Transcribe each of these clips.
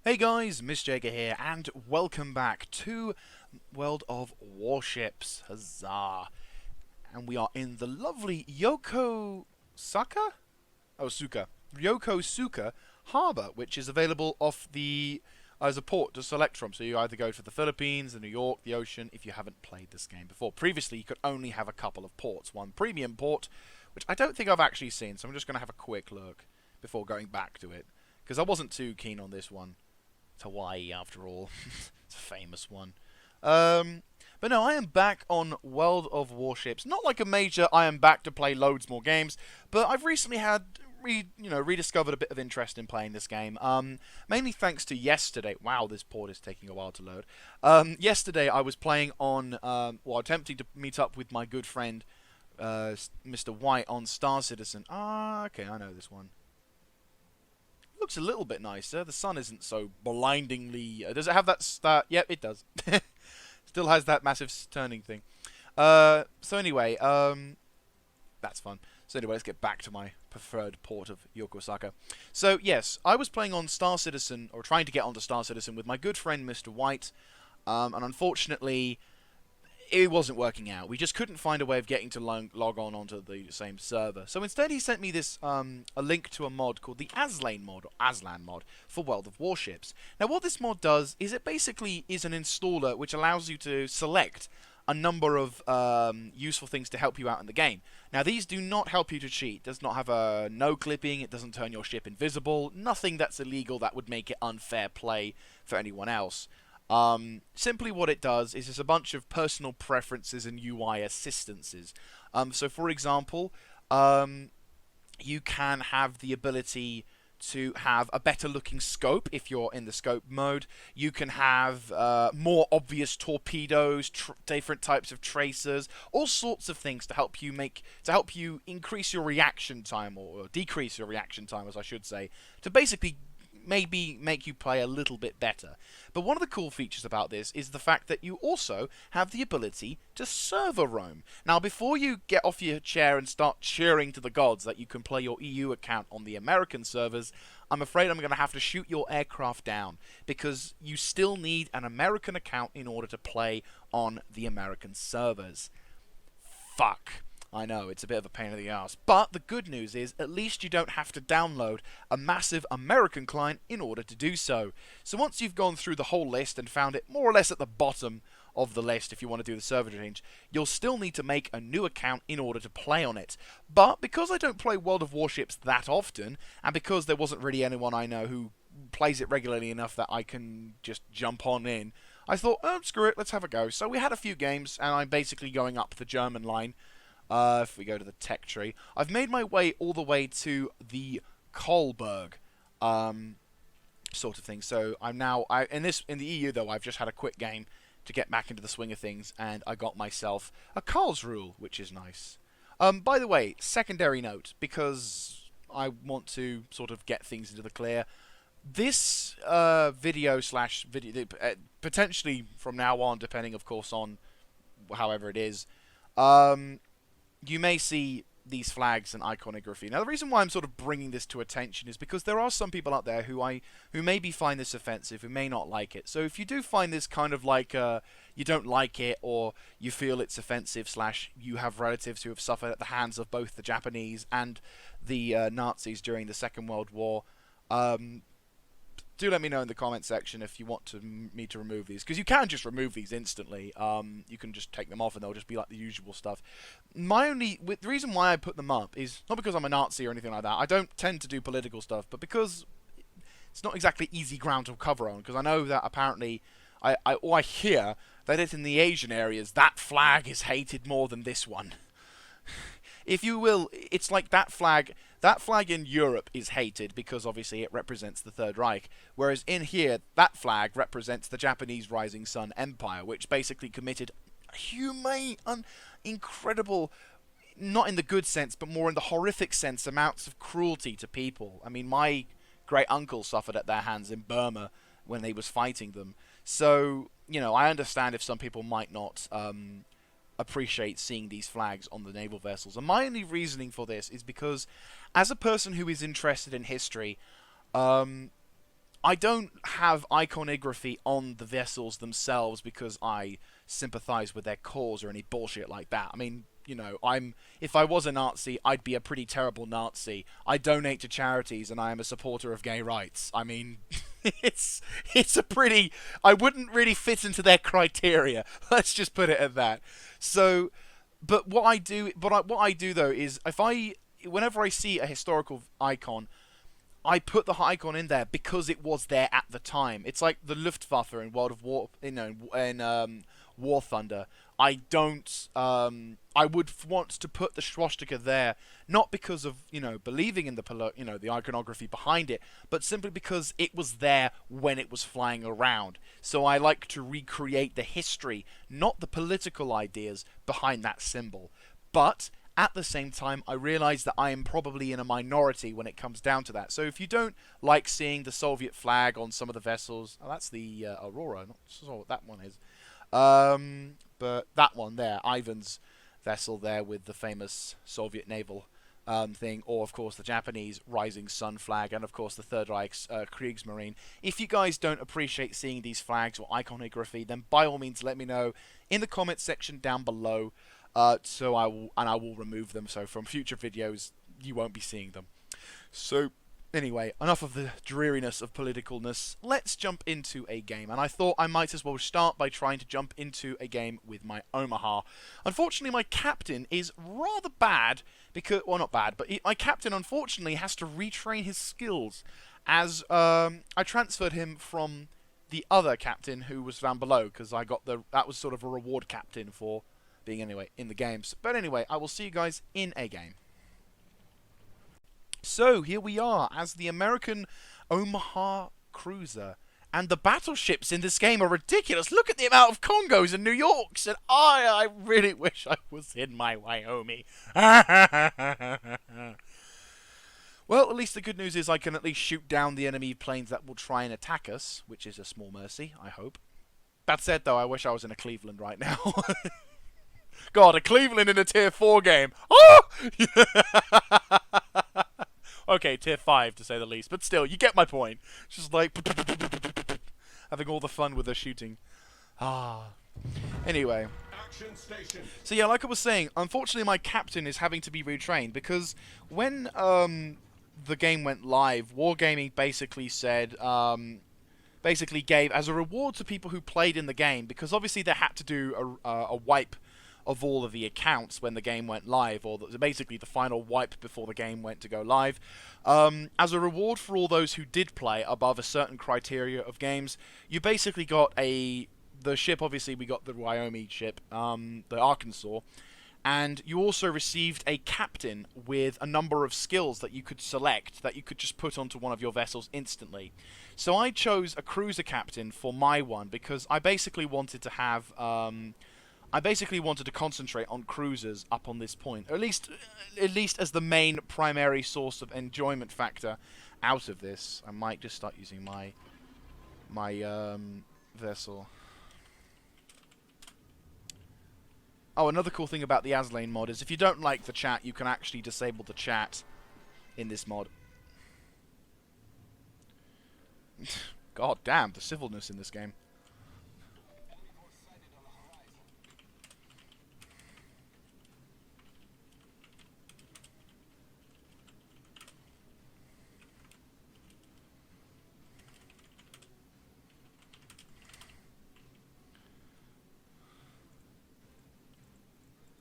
Hey guys, Miss Jager here, and welcome back to World of Warships. Huzzah! And we are in the lovely Yokosuka? Oh, Suka. Yokosuka Harbour, which is available off the as a port to select from. So you either go for the Philippines, the New York, the ocean, if you haven't played this game before. Previously, you could only have a couple of ports. One premium port, which I don't think I've actually seen, so I'm just going to have a quick look before going back to it. Because I wasn't too keen on this one. It's Hawaii, after all. It's a famous one. But no, I am back on World of Warships. Not like a major I am back to play loads more games, but I've recently had rediscovered a bit of interest in playing this game. Mainly thanks to yesterday. Wow, this port is taking a while to load. Yesterday I was playing on, attempting to meet up with my good friend, Mr. White on Star Citizen. Ah, okay, I know this one. Looks a little bit nicer. The sun isn't so blindingly. Does it have that start? Yep, it does. Still has that massive turning thing. So anyway, that's fun. So anyway, let's get back to my preferred port of Yokosuka. So yes, I was playing on Star Citizen, or trying to get onto Star Citizen with my good friend Mr. White, and unfortunately, it wasn't working out. We just couldn't find a way of getting to log on onto the same server. So instead he sent me this a link to a mod called the Aslan mod, or Aslan mod, for World of Warships. Now what this mod does is it basically is an installer which allows you to select a number of useful things to help you out in the game. Now these do not help you to cheat. It does not have a no clipping, it doesn't turn your ship invisible, nothing that's illegal that would make it unfair play for anyone else. Simply what it does is it's a bunch of personal preferences and UI assistances. So for example, you can have the ability to have a better looking scope if you're in the scope mode. You can have more obvious torpedoes, different types of tracers, all sorts of things to help you increase your reaction time, or decrease your reaction time, as I should say, to basically maybe make you play a little bit better. But one of the cool features about this is the fact that you also have the ability to server roam. Now, before you get off your chair and start cheering to the gods that you can play your EU account on the American servers, I'm afraid I'm going to have to shoot your aircraft down, because you still need an American account in order to play on the American servers. Fuck. I know, it's a bit of a pain in the ass. But the good news is, at least you don't have to download a massive American client in order to do so. So once you've gone through the whole list and found it more or less at the bottom of the list if you want to do the server change, you'll still need to make a new account in order to play on it. But because I don't play World of Warships that often, and because there wasn't really anyone I know who plays it regularly enough that I can just jump on in, I thought, oh, screw it, let's have a go. So we had a few games, and I'm basically going up the German line. If we go to the tech tree, I've made my way all the way to the Kolberg, sort of thing. So I'm now in the EU though. I've just had a quick game to get back into the swing of things, and I got myself a Karlsruhe, which is nice. By the way, secondary note, because I want to sort of get things into the clear. This video potentially from now on, depending of course on however it is. You may see these flags and iconography. Now, the reason why I'm sort of bringing this to attention is because there are some people out there who maybe find this offensive, who may not like it. So if you do find this kind of like you don't like it, or you feel it's offensive, / you have relatives who have suffered at the hands of both the Japanese and the Nazis during the Second World War, do let me know in the comment section if you want me to remove these, because you can just remove these instantly. You can just take them off and they'll just be like the usual stuff. The reason why I put them up is not because I'm a Nazi or anything like that. I don't tend to do political stuff, but because it's not exactly easy ground to cover on, because I know that apparently I hear that it's in the Asian areas that flag is hated more than this one. If you will, it's like that flag in Europe is hated because obviously it represents the Third Reich, whereas in here, that flag represents the Japanese Rising Sun Empire, which basically committed humane, incredible, not in the good sense, but more in the horrific sense, amounts of cruelty to people. I mean, my great-uncle suffered at their hands in Burma when they was fighting them. So, I understand if some people might not appreciate seeing these flags on the naval vessels. And my only reasoning for this is because, as a person who is interested in history, I don't have iconography on the vessels themselves because I sympathize with their cause or any bullshit like that. I mean, you know, if I was a Nazi, I'd be a pretty terrible Nazi. I donate to charities and I am a supporter of gay rights. I mean, it's a pretty, I wouldn't really fit into their criteria. Let's just put it at that. So, but what I do, what I do though is whenever I see a historical icon, I put the icon in there because it was there at the time. It's like the Luftwaffe in World of War, in War Thunder. I don't. I would want to put the swastika there, not because of believing in the iconography behind it, but simply because it was there when it was flying around. So I like to recreate the history, not the political ideas behind that symbol. But at the same time, I realize that I am probably in a minority when it comes down to that. So if you don't like seeing the Soviet flag on some of the vessels, oh, that's the Aurora, not sure what that one is. But that one there, Ivan's vessel there with the famous Soviet naval thing, or of course the Japanese Rising Sun flag, and of course the Third Reich's Kriegsmarine. If you guys don't appreciate seeing these flags or iconography, then by all means let me know in the comments section down below. So I will remove them. So from future videos, you won't be seeing them. So anyway, enough of the dreariness of politicalness. Let's jump into a game. And I thought I might as well start by trying to jump into a game with my Omaha. Unfortunately, my captain is rather bad because, well, not bad, but my captain unfortunately has to retrain his skills as I transferred him from the other captain who was down below because that was sort of a reward captain for being anyway in the games. But anyway, I will see you guys in a game. So here we are as the American Omaha cruiser, and the battleships in this game are ridiculous. Look at the amount of Kongos and New Yorks, and I really wish I was in my Wyoming. Well, at least the good news is I can at least shoot down the enemy planes that will try and attack us, which is a small mercy, I hope. That said, though, I wish I was in a Cleveland right now. God, a Cleveland in a Tier 4 game. Oh! Okay, Tier 5 to say the least. But still, you get my point. Just like having all the fun with the shooting. Anyway. So yeah, like I was saying, unfortunately my captain is having to be retrained because when the game went live, Wargaming basically said... basically gave as a reward to people who played in the game, because obviously they had to do a wipe of all of the accounts when the game went live, or basically the final wipe before the game went to go live. As a reward for all those who did play above a certain criteria of games, you basically got the ship. Obviously we got the Wyoming ship, the Arkansas, and you also received a captain with a number of skills that you could select, that you could just put onto one of your vessels instantly. So I chose a cruiser captain for my one because I basically wanted to have... I basically wanted to concentrate on cruisers up on this point, or at least as the main primary source of enjoyment factor out of this. I might just start using my vessel. Oh, another cool thing about the Aslane mod is if you don't like the chat, you can actually disable the chat in this mod. God damn, the civilness in this game.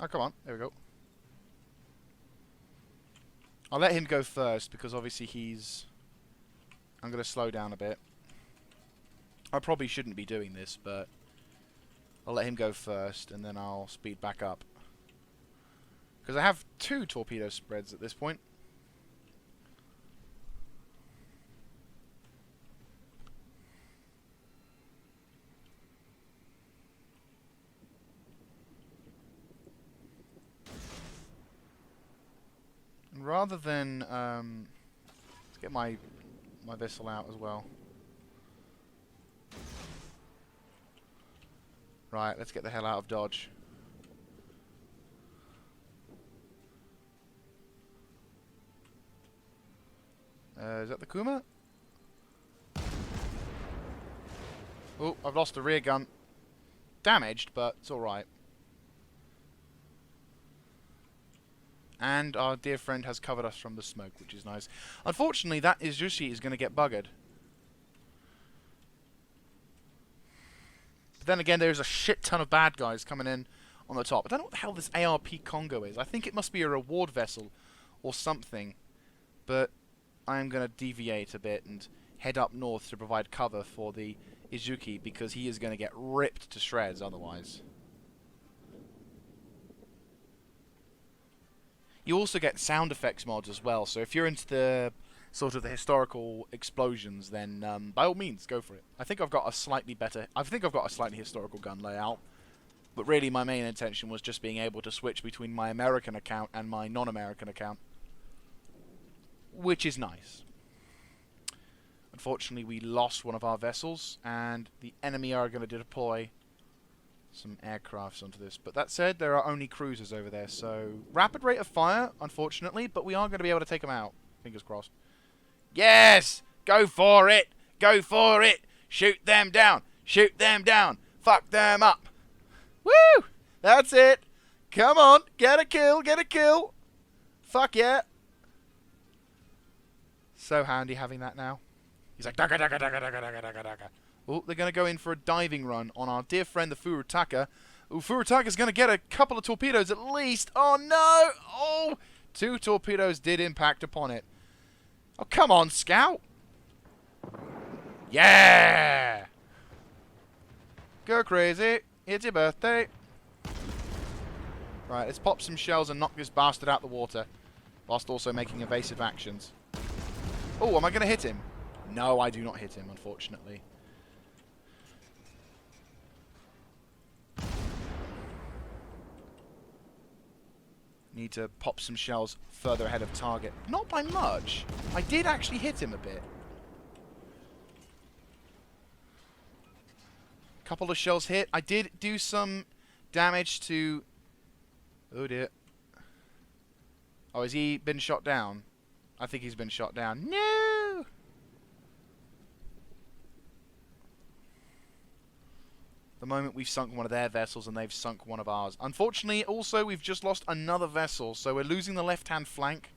Oh, come on. There we go. I'll let him go first because obviously I'm going to slow down a bit. I probably shouldn't be doing this, but I'll let him go first and then I'll speed back up. Because I have 2 torpedo spreads at this point. And rather than let's get my vessel out as well. Right, let's get the hell out of Dodge. Is that the Kuma? Oh, I've lost the rear gun. Damaged, but it's alright. And our dear friend has covered us from the smoke, which is nice. Unfortunately, that Izuchi is going to get buggered. But then again, there's a shit ton of bad guys coming in on the top. I don't know what the hell this ARP Kongo is. I think it must be a reward vessel or something. But I am going to deviate a bit and head up north to provide cover for the Izuchi, because he is going to get ripped to shreds otherwise. You also get sound effects mods as well, so if you're into the sort of the historical explosions, then by all means go for it. I think I've got a slightly historical gun layout, but really my main intention was just being able to switch between my American account and my non-American account, which is nice. Unfortunately, we lost one of our vessels, and the enemy are going to deploy some aircrafts onto this. But that said, there are only cruisers over there, so rapid rate of fire, unfortunately, but we are going to be able to take them out. Fingers crossed. Yes! Go for it! Go for it! Shoot them down! Shoot them down! Fuck them up! Woo! That's it! Come on! Get a kill! Get a kill! Fuck yeah! So handy having that now. He's like, daga, daga, daga, daga, daga, daga, daga. Oh, they're going to go in for a diving run on our dear friend, the Furutaka. Oh, Furutaka's going to get a couple of torpedoes at least. Oh, no! Oh! 2 torpedoes did impact upon it. Oh, come on, Scout! Yeah! Go crazy. It's your birthday. Right, let's pop some shells and knock this bastard out the water, whilst also making evasive actions. Oh, am I going to hit him? No, I do not hit him, unfortunately. Need to pop some shells further ahead of target. Not by much. I did actually hit him a bit. Couple of shells hit. I did do some damage to... Oh dear. Oh, has he been shot down? I think he's been shot down. No! The moment we've sunk one of their vessels and they've sunk one of ours. Unfortunately, also, we've just lost another vessel, so we're losing the left-hand flank.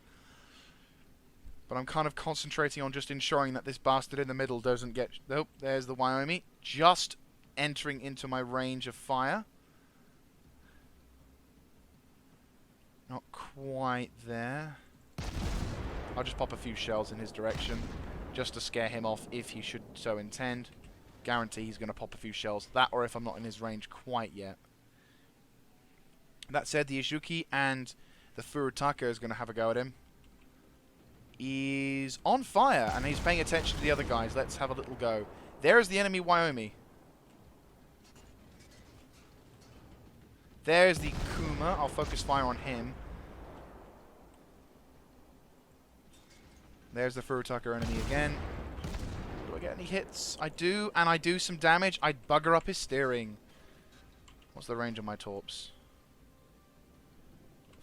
But I'm kind of concentrating on just ensuring that this bastard in the middle doesn't get... Oh, there's the Wyoming. Just entering into my range of fire. Not quite there. I'll just pop a few shells in his direction, just to scare him off if he should so intend. Guarantee he's going to pop a few shells. That, or if I'm not in his range quite yet. That said, the Izuchi and the Furutaka is going to have a go at him. He's on fire, and he's paying attention to the other guys. Let's have a little go. There is the enemy Wyoming. There's the Kuma. I'll focus fire on him. There's the Furutaka enemy again. Do I get any hits? I do, and I do some damage. I bugger up his steering. What's the range of my torps?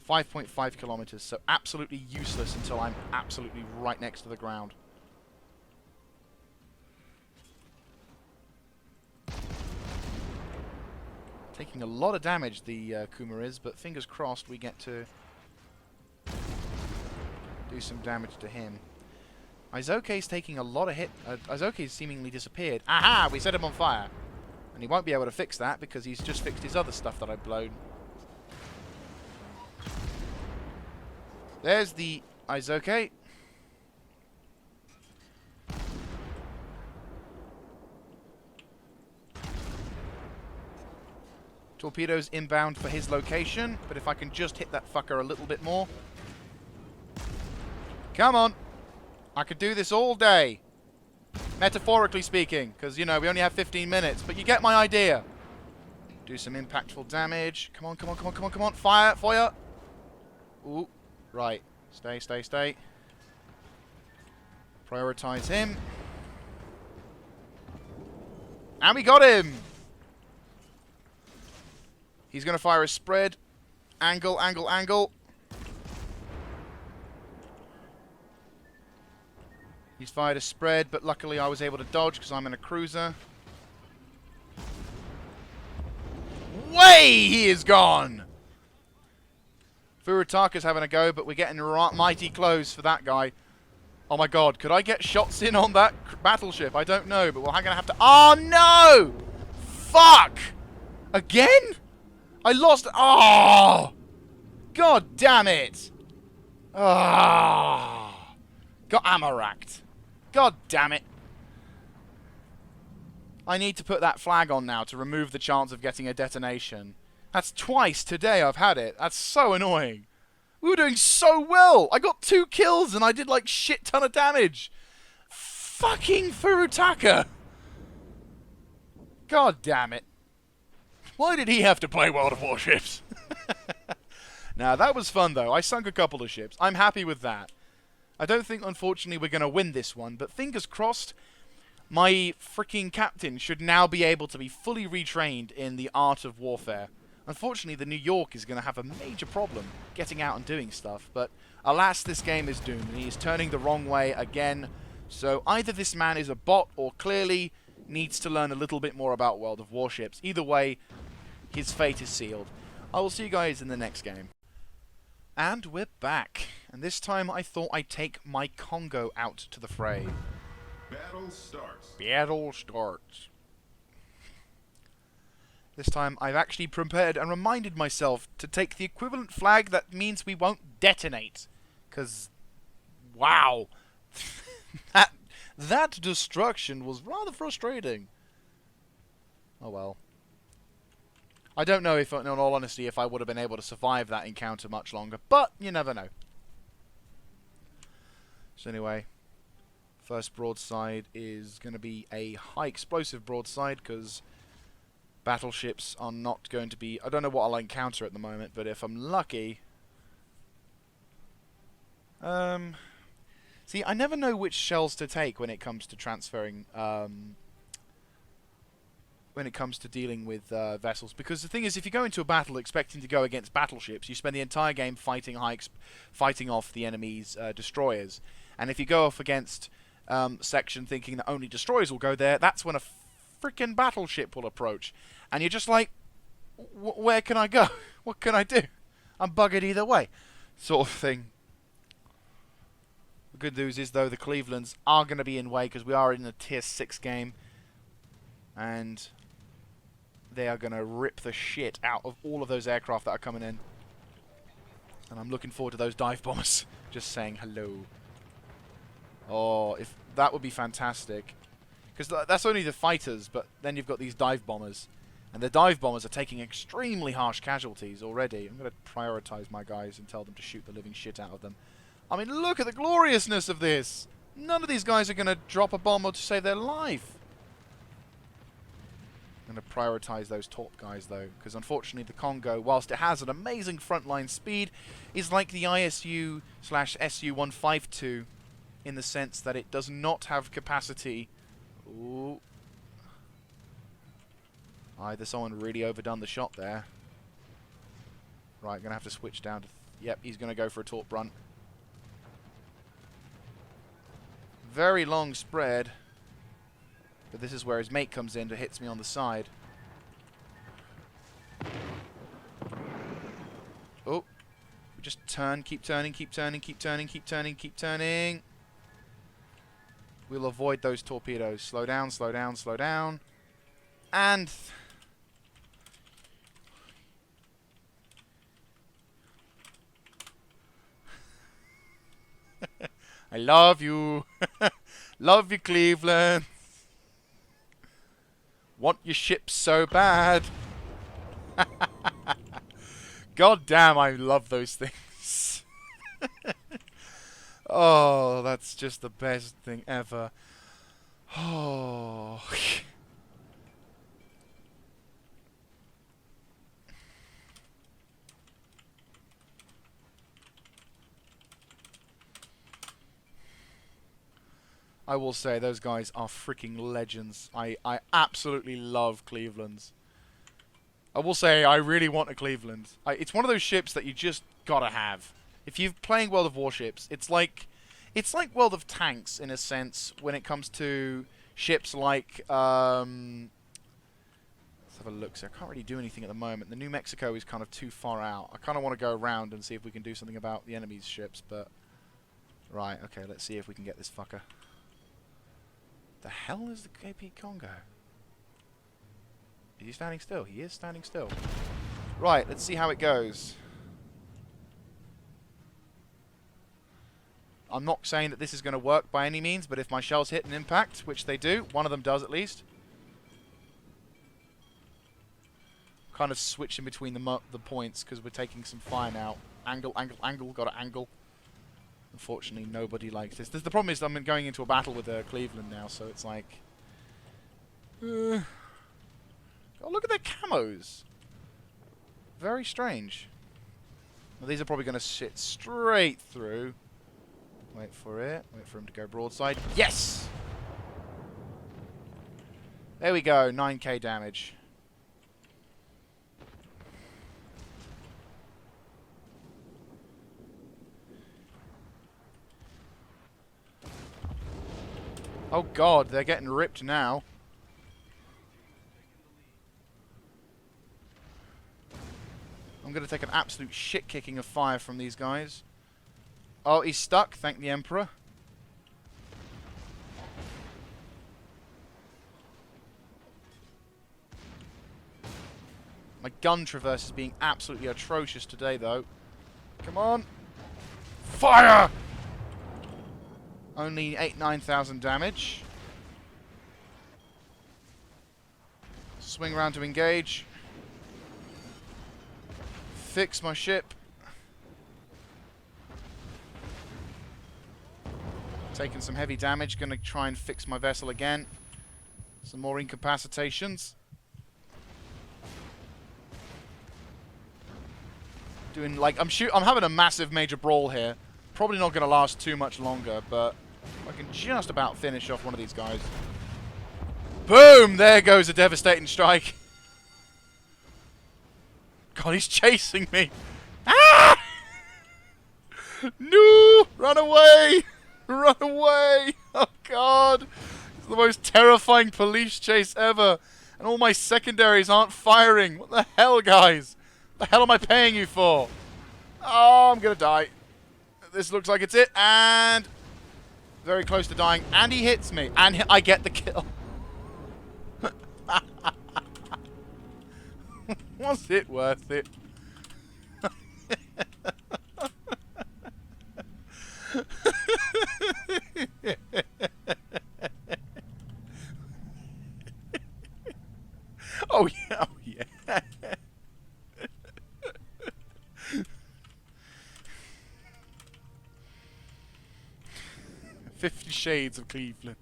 5.5 kilometers, so absolutely useless until I'm absolutely right next to the ground. Taking a lot of damage, the Kuma is, but fingers crossed we get to do some damage to him. Izoke's taking a lot of hit. Izoke's seemingly disappeared. Aha! We set him on fire. And he won't be able to fix that because he's just fixed his other stuff that I've blown. There's the Izoke. Torpedoes inbound for his location, but if I can just hit that fucker a little bit more. Come on! I could do this all day. Metaphorically speaking, because, you know, we only have 15 minutes, but you get my idea. Do some impactful damage. Come on, come on, come on, come on, come on. Fire, fire! Ooh, right. Stay, stay, stay. Prioritize him. And we got him! He's going to fire a spread. Angle, angle, angle. He's fired a spread, but luckily I was able to dodge because I'm in a cruiser. away! He is gone! Furutaka's having a go, but we're getting mighty close for that guy. Oh my god, could I get shots in on that battleship? I don't know, but we're going to have to... Oh no! Fuck! Again? I lost... Oh! God damn it! Ah! Got ammo-racked. God damn it. I need to put that flag on now to remove the chance of getting a detonation. That's twice today I've had it. That's so annoying. We were doing so well. I got 2 kills and I did like shit ton of damage. Fucking Furutaka. God damn it. Why did he have to play World of Warships? Now, that was fun though. I sunk a couple of ships. I'm happy with that. I don't think, unfortunately, we're going to win this one, but fingers crossed, my freaking captain should now be able to be fully retrained in the art of warfare. Unfortunately, the New York is going to have a major problem getting out and doing stuff, but alas, this game is doomed, and he is turning the wrong way again. So either this man is a bot, or clearly needs to learn a little bit more about World of Warships. Either way, his fate is sealed. I will see you guys in the next game. And we're back. And this time I thought I'd take my Kongo out to the fray. Battle starts. Battle starts. This time I've actually prepared and reminded myself to take the equivalent flag that means we won't detonate. Because, wow. that destruction was rather frustrating. Oh well. I don't know if, in all honesty, if I would have been able to survive that encounter much longer, but you never know. So anyway, first broadside is going to be a high explosive broadside, because battleships are not going to be... I don't know what I'll encounter at the moment, but if I'm lucky... See, I never know which shells to take when it comes to transferring... when it comes to dealing with vessels, because the thing is, if you go into a battle expecting to go against battleships, you spend the entire game fighting off the enemy's destroyers, and if you go off against section thinking that only destroyers will go there, that's when a frickin' battleship will approach, and you're just like, where can I go? What can I do? I'm buggered either way, sort of thing. The good news is, though, the Clevelands are going to be in way, because we are in a tier 6 game, and they are going to rip the shit out of all of those aircraft that are coming in. And I'm looking forward to those dive bombers. Just saying hello. Oh, if that would be fantastic. Because that's only the fighters, but then you've got these dive bombers. And the dive bombers are taking extremely harsh casualties already. I'm going to prioritize my guys and tell them to shoot the living shit out of them. I mean, look at the gloriousness of this. None of these guys are going to drop a bomb or to save their life. I'm going to prioritize those top guys, though, because unfortunately the Kongo, whilst it has an amazing frontline speed, is like the ISU/SU-152 in the sense that it does not have capacity. Ooh. Either someone really overdone the shot there. Right, going to have to switch down to... Yep, he's going to go for a torp brunt. Very long spread. But this is where his mate comes in, that hits me on the side. Oh. We just turn, keep turning, keep turning, keep turning, keep turning, keep turning. We'll avoid those torpedoes. Slow down, slow down, slow down. And... I love you. Love you, Cleveland. Want your ship so bad. God damn, I love those things. Oh, that's just the best thing ever. Oh. I will say, those guys are freaking legends. I absolutely love Clevelands. I will say, I really want a Cleveland. It's one of those ships that you just gotta have. If you're playing World of Warships, it's like World of Tanks, in a sense, when it comes to ships like... so have a look. So I can't really do anything at the moment. The New Mexico is kind of too far out. I kind of want to go around and see if we can do something about the enemy's ships, but... Right, okay, let's see if we can get this fucker. The hell is the KP Kongo? Is he standing still? He is standing still. Right, let's see how it goes. I'm not saying that this is going to work by any means, but if my shells hit an impact, which they do, one of them does at least. Kind of switching between the points because we're taking some fire now. Angle, angle, angle, got to angle. Unfortunately, nobody likes this. The problem is I'm going into a battle with Cleveland now, so it's like... oh, look at their camos. Very strange. Well, these are probably going to sit straight through. Wait for it. Wait for him to go broadside. Yes! There we go. 9k damage. Oh god, they're getting ripped now. I'm going to take an absolute shit kicking of fire from these guys. Oh, he's stuck. Thank the Emperor. My gun traverse is being absolutely atrocious today, though. Come on. Fire! Only 9,000 damage. Swing around to engage. Fix my ship. Taking some heavy damage. Gonna try and fix my vessel again. Some more incapacitations. Doing like I'm having a massive major brawl here. Probably not gonna last too much longer, but I can just about finish off one of these guys. Boom! There goes a devastating strike. God, he's chasing me. Ah! No! Run away! Run away! Oh god! It's the most terrifying police chase ever. And all my secondaries aren't firing. What the hell, guys? What the hell am I paying you for? Oh, I'm gonna die. This looks like it's it. And... very close to dying. And he hits me. And I get the kill. Was it worth it? Oh yeah, oh yeah. 50 Shades of Cleveland.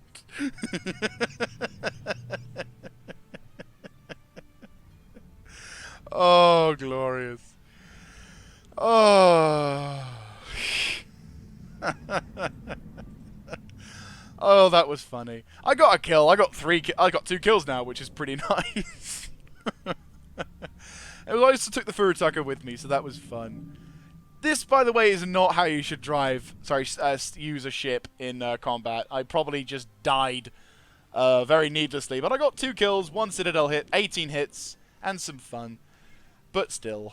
Oh, glorious. Oh. Oh, that was funny. I got a kill. I got 2 kills now, which is pretty nice. I also took the Furutaka with me, so that was fun. This, by the way, is not how you should drive. Sorry, use a ship in combat. I probably just died very needlessly, but I got 2 kills, 1 Citadel hit, 18 hits, and some fun. But still,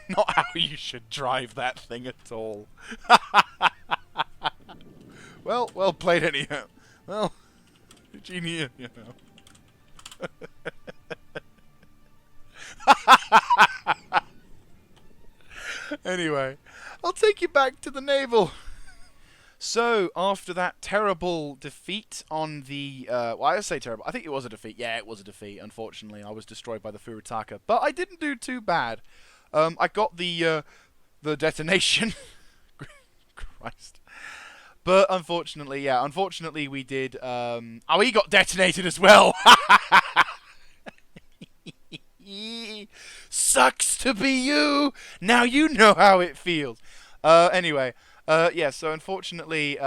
not how you should drive that thing at all. Well played anyhow. Well, genius, you know. Anyway, I'll take you back to the naval. So, after that terrible defeat on the... well, I say terrible. I think it was a defeat. Yeah, it was a defeat, unfortunately. I was destroyed by the Furutaka. But I didn't do too bad. I got the detonation. Christ. But, unfortunately, yeah. Unfortunately, we did... oh, he got detonated as well. Sucks to be you. Now you know how it feels. Anyway... yeah, so unfortunately,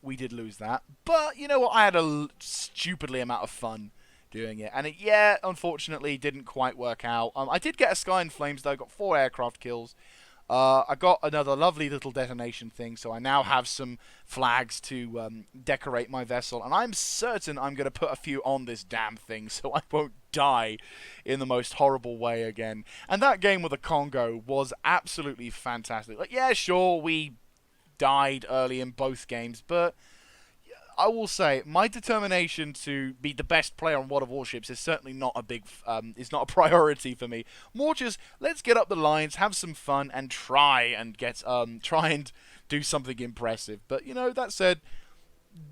we did lose that. But, you know what, I had a stupidly amount of fun doing it. And it, yeah, unfortunately, didn't quite work out. I did get a Sky in Flames, though. Got 4 aircraft kills. I got another lovely little detonation thing, so I now have some flags to decorate my vessel, and I'm certain I'm going to put a few on this damn thing so I won't die in the most horrible way again. And that game with the Kongo was absolutely fantastic. Like, yeah, sure, we died early in both games, but I will say my determination to be the best player on World of Warships is certainly not a is not a priority for me. More just let's get up the lines, have some fun, and try and do something impressive. But that said,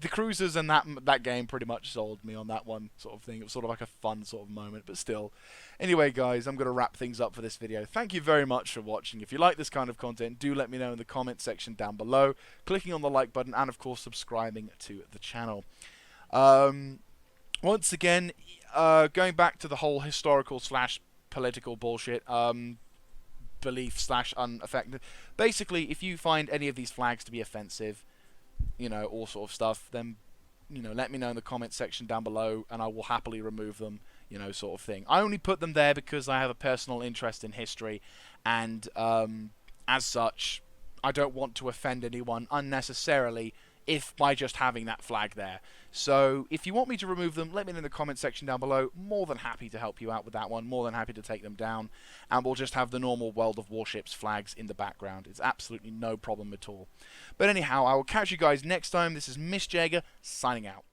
the cruisers and that game pretty much sold me on that one sort of thing. It was sort of like a fun sort of moment, but still. Anyway, guys, I'm going to wrap things up for this video. Thank you very much for watching. If you like this kind of content, do let me know in the comment section down below, clicking on the like button, and of course subscribing to the channel. Once again, going back to the whole historical slash political bullshit, belief slash unaffected. Basically, if you find any of these flags to be offensive, all sort of stuff, then, let me know in the comment section down below, and I will happily remove them, sort of thing. I only put them there because I have a personal interest in history, and, as such, I don't want to offend anyone unnecessarily by just having that flag there. So, if you want me to remove them, let me know in the comment section down below. More than happy to help you out with that one. More than happy to take them down. And we'll just have the normal World of Warships flags in the background. It's absolutely no problem at all. But anyhow, I will catch you guys next time. This is Miss Jaeger, signing out.